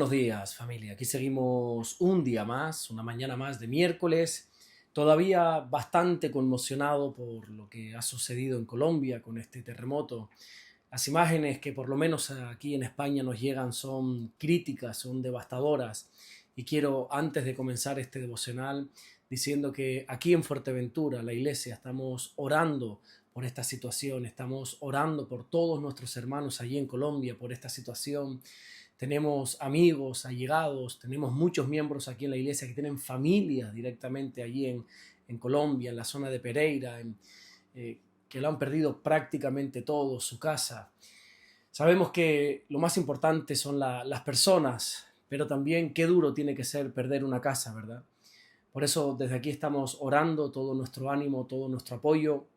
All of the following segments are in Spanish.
Buenos días, familia. Aquí seguimos un día más, una mañana más de miércoles. Todavía bastante conmocionado por lo que ha sucedido en Colombia con este terremoto. Las imágenes que por lo menos aquí en España nos llegan son críticas, son devastadoras. Y quiero, antes de comenzar este devocional, diciendo que aquí en Fuerteventura, la iglesia, estamos orando por esta situación, estamos orando por todos nuestros hermanos allí en Colombia por esta situación. Tenemos amigos, allegados, tenemos muchos miembros aquí en la iglesia que tienen familias directamente allí en Colombia, en la zona de Pereira, que lo han perdido prácticamente todo, su casa. Sabemos que lo más importante son las personas, pero también qué duro tiene que ser perder una casa, ¿verdad? Por eso desde aquí estamos orando, todo nuestro ánimo, todo nuestro apoyo,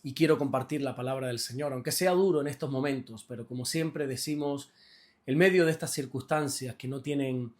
y quiero compartir la palabra del Señor, aunque sea duro en estos momentos, pero como siempre decimos, en medio de estas circunstancias que no tienen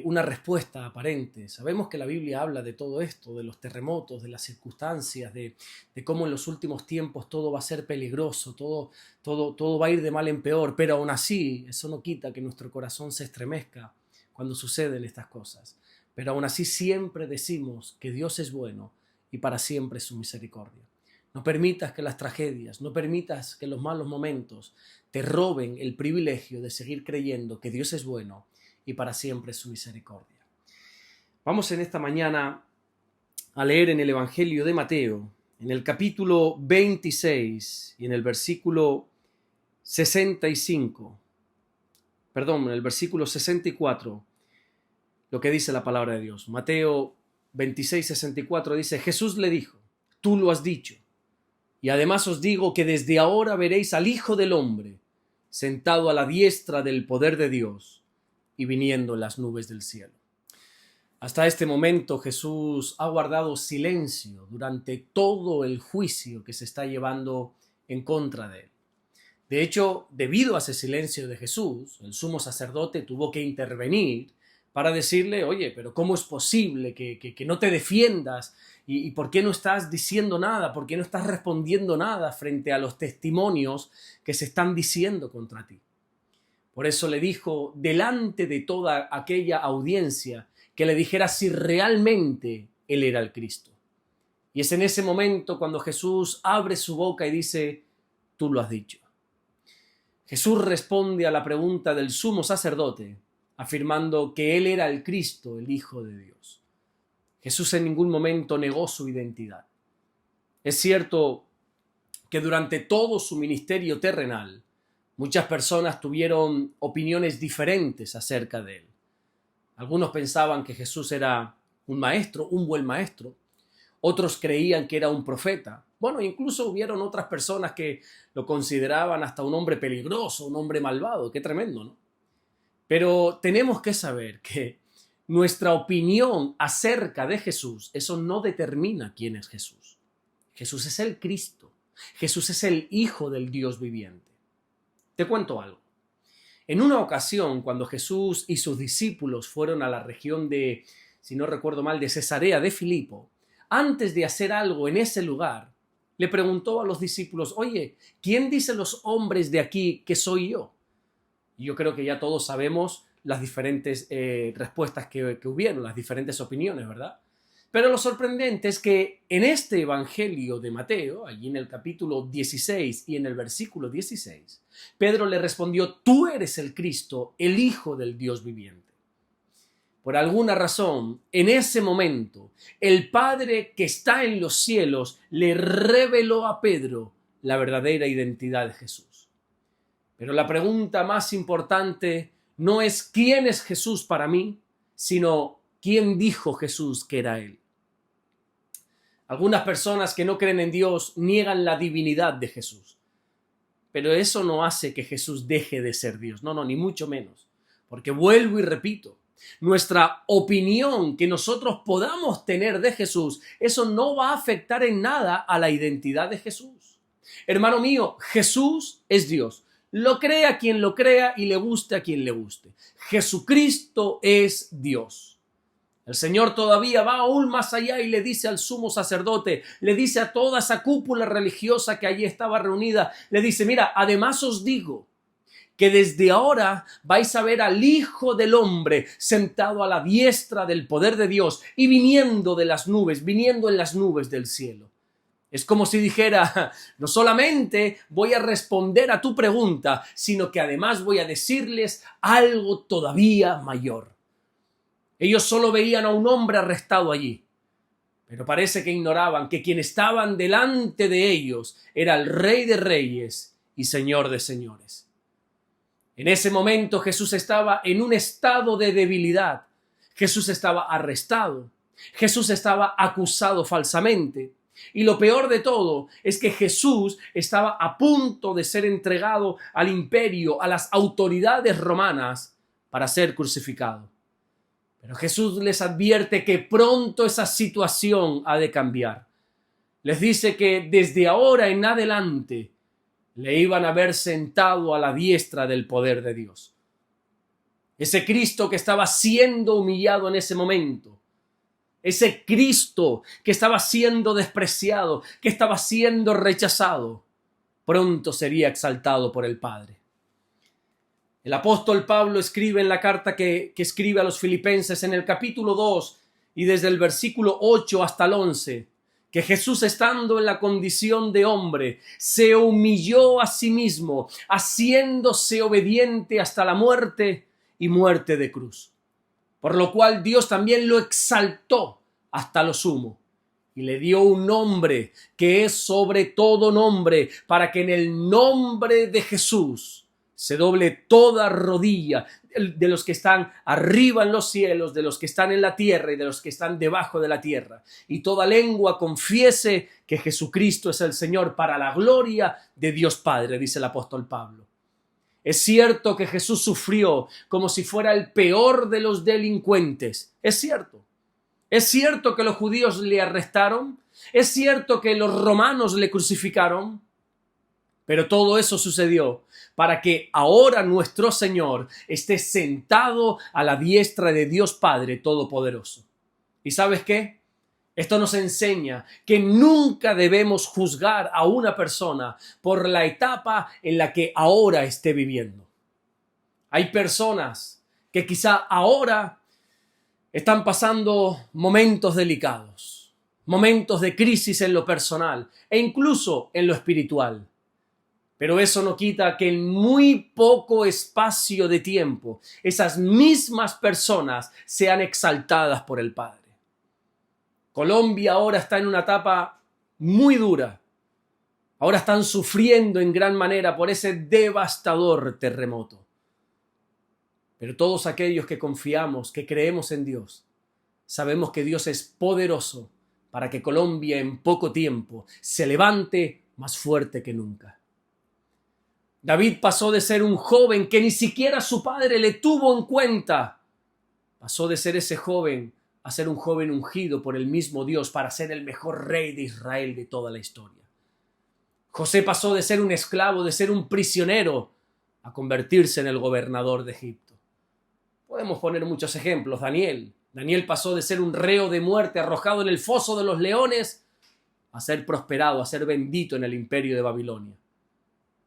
una respuesta aparente. Sabemos que la Biblia habla de todo esto, de los terremotos, de las circunstancias, de cómo en los últimos tiempos todo va a ser peligroso, todo va a ir de mal en peor, pero aún así eso no quita que nuestro corazón se estremezca cuando suceden estas cosas. Pero aún así siempre decimos que Dios es bueno y para siempre es su misericordia. No permitas que las tragedias, no permitas que los malos momentos te roben el privilegio de seguir creyendo que Dios es bueno y para siempre es su misericordia. Vamos en esta mañana a leer en el Evangelio de Mateo, en el capítulo 26 y en el versículo 65, en el versículo 64, lo que dice la palabra de Dios. Mateo 26, 64 dice: Jesús le dijo, tú lo has dicho. Y además os digo que desde ahora veréis al Hijo del Hombre sentado a la diestra del poder de Dios y viniendo en las nubes del cielo. Hasta este momento Jesús ha guardado silencio durante todo el juicio que se está llevando en contra de él. De hecho, debido a ese silencio de Jesús, el sumo sacerdote tuvo que intervenir para decirle: oye, pero ¿cómo es posible que no te defiendas? ¿Y por qué no estás diciendo nada? ¿Por qué no estás respondiendo nada frente a los testimonios que se están diciendo contra ti? Por eso le dijo delante de toda aquella audiencia que le dijera si realmente él era el Cristo. Y es en ese momento cuando Jesús abre su boca y dice: tú lo has dicho. Jesús responde a la pregunta del sumo sacerdote afirmando que él era el Cristo, el Hijo de Dios. Jesús en ningún momento negó su identidad. Es cierto que durante todo su ministerio terrenal, muchas personas tuvieron opiniones diferentes acerca de él. Algunos pensaban que Jesús era un maestro, un buen maestro. Otros creían que era un profeta. Bueno, incluso hubieron otras personas que lo consideraban hasta un hombre peligroso, un hombre malvado. Qué tremendo, ¿no? Pero tenemos que saber que nuestra opinión acerca de Jesús, eso no determina quién es Jesús. Jesús es el Cristo. Jesús es el Hijo del Dios viviente. Te cuento algo. En una ocasión, cuando Jesús y sus discípulos fueron a la región de, si no recuerdo mal, de Cesarea de Filipo, antes de hacer algo en ese lugar, le preguntó a los discípulos: oye, ¿quién dicen los hombres de aquí que soy yo? Y yo creo que ya todos sabemos las diferentes respuestas que hubieron, las diferentes opiniones, ¿verdad? Pero lo sorprendente es que en este Evangelio de Mateo, allí en el capítulo 16 y en el versículo 16, Pedro le respondió: tú eres el Cristo, el Hijo del Dios viviente. Por alguna razón, en ese momento, el Padre que está en los cielos le reveló a Pedro la verdadera identidad de Jesús. Pero la pregunta más importante no es quién es Jesús para mí, sino quién dijo Jesús que era él. Algunas personas que no creen en Dios niegan la divinidad de Jesús. Pero eso no hace que Jesús deje de ser Dios. No, ni mucho menos. Porque vuelvo y repito, nuestra opinión que nosotros podamos tener de Jesús, eso no va a afectar en nada a la identidad de Jesús. Hermano mío, Jesús es Dios. Lo crea quien lo crea y le guste a quien le guste. Jesucristo es Dios. El Señor todavía va aún más allá y le dice al sumo sacerdote, le dice a toda esa cúpula religiosa que allí estaba reunida, le dice: mira, además os digo que desde ahora vais a ver al Hijo del Hombre sentado a la diestra del poder de Dios y viniendo de las nubes, viniendo en las nubes del cielo. Es como si dijera, no solamente voy a responder a tu pregunta, sino que además voy a decirles algo todavía mayor. Ellos solo veían a un hombre arrestado allí, pero parece que ignoraban que quien estaban delante de ellos era el Rey de Reyes y Señor de Señores. En ese momento Jesús estaba en un estado de debilidad. Jesús estaba arrestado. Jesús estaba acusado falsamente. Y lo peor de todo es que Jesús estaba a punto de ser entregado al imperio, a las autoridades romanas, para ser crucificado. Pero Jesús les advierte que pronto esa situación ha de cambiar. Les dice que desde ahora en adelante le iban a ver sentado a la diestra del poder de Dios. Ese Cristo que estaba siendo humillado en ese momento, ese Cristo que estaba siendo despreciado, que estaba siendo rechazado, pronto sería exaltado por el Padre. El apóstol Pablo escribe en la carta que escribe a los filipenses en el capítulo 2 y desde el versículo 8 hasta el 11, que Jesús, estando en la condición de hombre, se humilló a sí mismo, haciéndose obediente hasta la muerte y muerte de cruz. Por lo cual Dios también lo exaltó hasta lo sumo y le dio un nombre que es sobre todo nombre, para que en el nombre de Jesús se doble toda rodilla de los que están arriba en los cielos, de los que están en la tierra y de los que están debajo de la tierra, y toda lengua confiese que Jesucristo es el Señor, para la gloria de Dios Padre, dice el apóstol Pablo. Es cierto que Jesús sufrió como si fuera el peor de los delincuentes. Es cierto. Es cierto que los judíos le arrestaron. Es cierto que los romanos le crucificaron. Pero todo eso sucedió para que ahora nuestro Señor esté sentado a la diestra de Dios Padre Todopoderoso. ¿Y sabes qué? Esto nos enseña que nunca debemos juzgar a una persona por la etapa en la que ahora esté viviendo. Hay personas que quizá ahora están pasando momentos delicados, momentos de crisis en lo personal e incluso en lo espiritual. Pero eso no quita que en muy poco espacio de tiempo esas mismas personas sean exaltadas por el Padre. Colombia ahora está en una etapa muy dura. Ahora están sufriendo en gran manera por ese devastador terremoto. Pero todos aquellos que confiamos, que creemos en Dios, sabemos que Dios es poderoso para que Colombia en poco tiempo se levante más fuerte que nunca. David pasó de ser un joven que ni siquiera su padre le tuvo en cuenta. Pasó de ser ese joven a ser un joven ungido por el mismo Dios para ser el mejor rey de Israel de toda la historia. José pasó de ser un esclavo, de ser un prisionero, a convertirse en el gobernador de Egipto. Podemos poner muchos ejemplos. Daniel pasó de ser un reo de muerte arrojado en el foso de los leones a ser prosperado, a ser bendito en el imperio de Babilonia.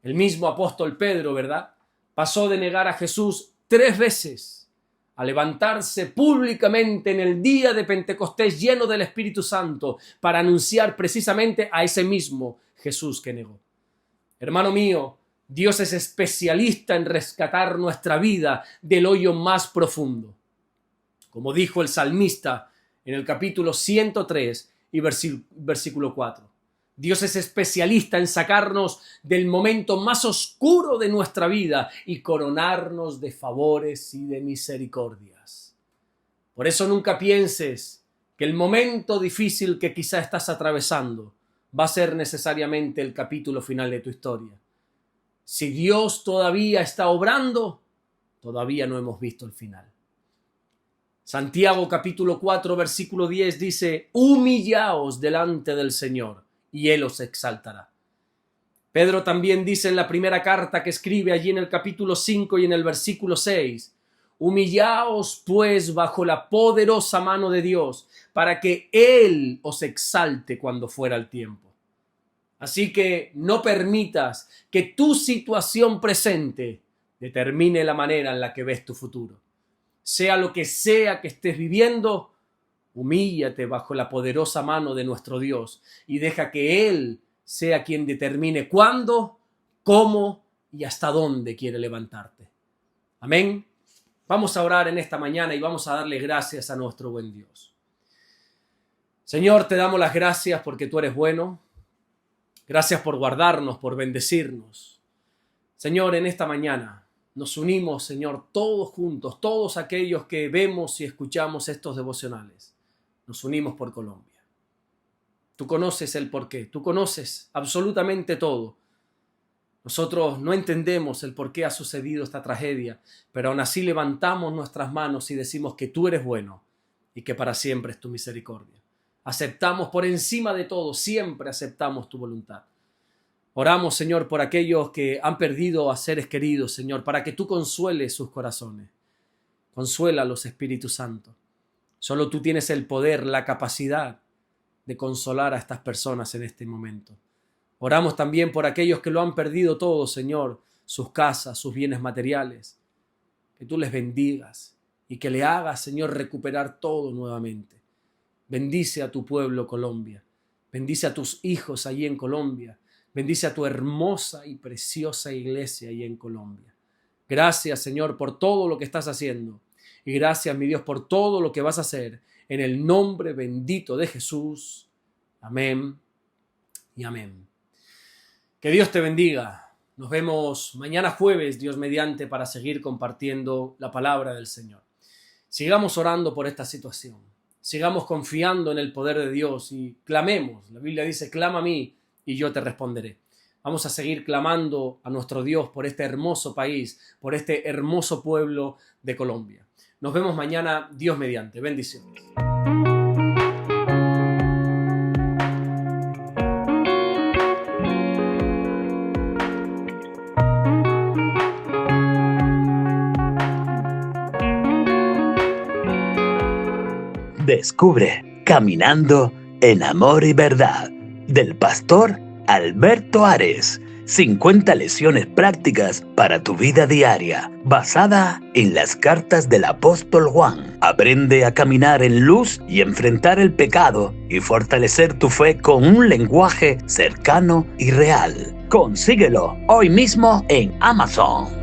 El mismo apóstol Pedro, ¿verdad? Pasó de negar a Jesús 3 veces a levantarse públicamente en el día de Pentecostés lleno del Espíritu Santo para anunciar precisamente a ese mismo Jesús que negó. Hermano mío, Dios es especialista en rescatar nuestra vida del hoyo más profundo. Como dijo el salmista en el capítulo 103 y versículo 4. Dios es especialista en sacarnos del momento más oscuro de nuestra vida y coronarnos de favores y de misericordias. Por eso nunca pienses que el momento difícil que quizá estás atravesando va a ser necesariamente el capítulo final de tu historia. Si Dios todavía está obrando, todavía no hemos visto el final. Santiago capítulo 4 versículo 10 dice: humillaos delante del Señor y Él os exaltará. Pedro también dice en la primera carta que escribe allí en el capítulo 5 y en el versículo 6: humillaos pues bajo la poderosa mano de Dios, para que Él os exalte cuando fuera el tiempo. Así que no permitas que tu situación presente determine la manera en la que ves tu futuro. Sea lo que sea que estés viviendo, humíllate bajo la poderosa mano de nuestro Dios y deja que Él sea quien determine cuándo, cómo y hasta dónde quiere levantarte. Amén. Vamos a orar en esta mañana y vamos a darle gracias a nuestro buen Dios. Señor, te damos las gracias porque tú eres bueno. Gracias por guardarnos, por bendecirnos. Señor, en esta mañana nos unimos, Señor, todos juntos, todos aquellos que vemos y escuchamos estos devocionales. Nos unimos por Colombia. Tú conoces el porqué, tú conoces absolutamente todo. Nosotros no entendemos el por qué ha sucedido esta tragedia, pero aún así levantamos nuestras manos y decimos que tú eres bueno y que para siempre es tu misericordia. Aceptamos por encima de todo, siempre aceptamos tu voluntad. Oramos, Señor, por aquellos que han perdido a seres queridos, Señor, para que tú consueles sus corazones. Consuélalos, Espíritu Santo. Solo tú tienes el poder, la capacidad de consolar a estas personas en este momento. Oramos también por aquellos que lo han perdido todo, Señor, sus casas, sus bienes materiales. Que tú les bendigas y que le hagas, Señor, recuperar todo nuevamente. Bendice a tu pueblo, Colombia. Bendice a tus hijos allí en Colombia. Bendice a tu hermosa y preciosa iglesia allí en Colombia. Gracias, Señor, por todo lo que estás haciendo. Y gracias, mi Dios, por todo lo que vas a hacer. En el nombre bendito de Jesús. Amén y amén. Que Dios te bendiga. Nos vemos mañana jueves, Dios mediante, para seguir compartiendo la palabra del Señor. Sigamos orando por esta situación. Sigamos confiando en el poder de Dios y clamemos. La Biblia dice, clama a mí y yo te responderé. Vamos a seguir clamando a nuestro Dios por este hermoso país, por este hermoso pueblo de Colombia. Nos vemos mañana, Dios mediante. Bendiciones. Descubre Caminando en Amor y Verdad del pastor Alberto Ares. 50 lecciones prácticas para tu vida diaria, basada en las cartas del apóstol Juan. Aprende a caminar en luz y enfrentar el pecado y fortalecer tu fe con un lenguaje cercano y real. Consíguelo hoy mismo en Amazon.